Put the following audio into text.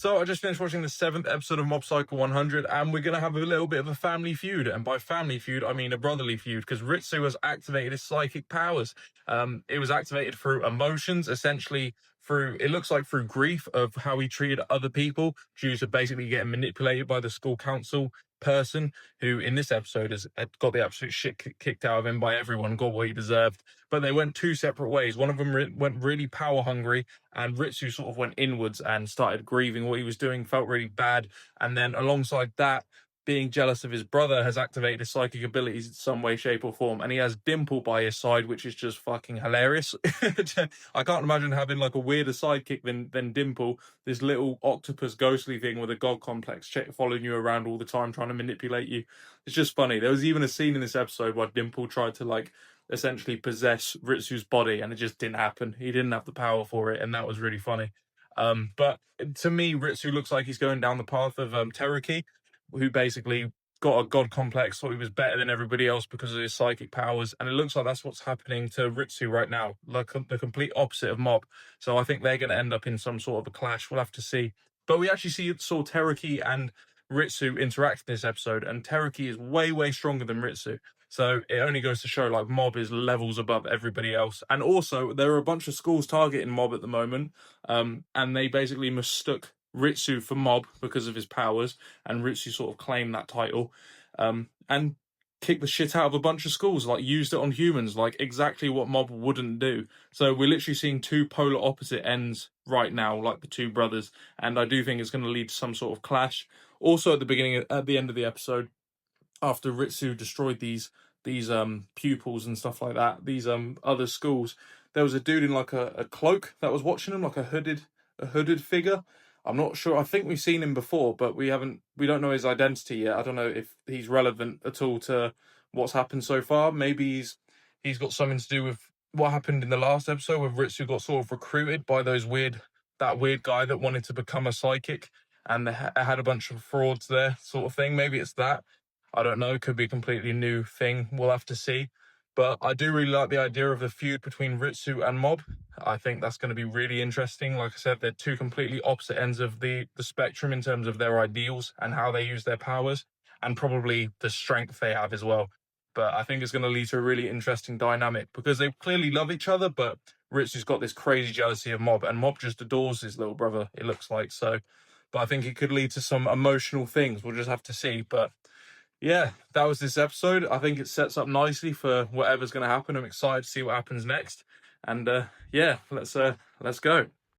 So I just finished watching the 7th episode of Mob Psycho 100, and we're going to have a little bit of a family feud. And by family feud, I mean a brotherly feud, because Ritsu has activated his psychic powers. It was activated through emotions, essentially through, it looks like through grief of how he treated other people due to basically getting manipulated by the school council person, who in this episode has got the absolute shit kicked out of him by everyone, got what he deserved. But they went two separate ways. One of them went really power hungry, and Ritsu sort of went inwards and started grieving what he was doing, felt really bad. And then alongside that, being jealous of his brother, has activated his psychic abilities in some way, shape, or form. And he has Dimple by his side, which is just fucking hilarious. I can't imagine having like a weirder sidekick than Dimple, this little octopus ghostly thing with a god complex following you around all the time, trying to manipulate you. It's just funny. There was even a scene in this episode where Dimple tried to like essentially possess Ritsu's body, and it just didn't happen. He didn't have the power for it, and that was really funny. But to me, Ritsu looks like he's going down the path of Teruki, who basically got a god complex, thought he was better than everybody else because of his psychic powers, and it looks like that's what's happening to Ritsu right now, like the complete opposite of Mob. So I think they're going to end up in some sort of a clash. We'll have to see. But we actually saw Teruki and Ritsu interact in this episode, and Teruki is way stronger than Ritsu. So it only goes to show like Mob is levels above everybody else. And also there are a bunch of schools targeting Mob at the moment, and they basically mistook Ritsu for Mob because of his powers, and Ritsu sort of claimed that title, and kicked the shit out of a bunch of schools, like used it on humans, like exactly what Mob wouldn't do. So we're literally seeing two polar opposite ends right now, like the two brothers, and I do think it's going to lead to some sort of clash. Also at the end of the episode, after Ritsu destroyed these pupils and stuff like that, these other schools, there was a dude in like a cloak that was watching him, like a hooded figure. I'm not sure. I think we've seen him before, but we don't know his identity yet. I don't know if he's relevant at all to what's happened so far. Maybe he's got something to do with what happened in the last episode, where Ritsu got sort of recruited by that weird guy that wanted to become a psychic, and they had a bunch of frauds there, sort of thing. Maybe it's that. I don't know. Could be a completely new thing. We'll have to see. But I do really like the idea of the feud between Ritsu and Mob. I think that's going to be really interesting. Like I said, they're two completely opposite ends of the spectrum in terms of their ideals and how they use their powers, and probably the strength they have as well. But I think it's going to lead to a really interesting dynamic, because they clearly love each other, but Ritsu's got this crazy jealousy of Mob, and Mob just adores his little brother, it looks like. So, but I think it could lead to some emotional things. We'll just have to see. But yeah, that was this episode. I think it sets up nicely for whatever's going to happen. I'm excited to see what happens next. And yeah, let's go.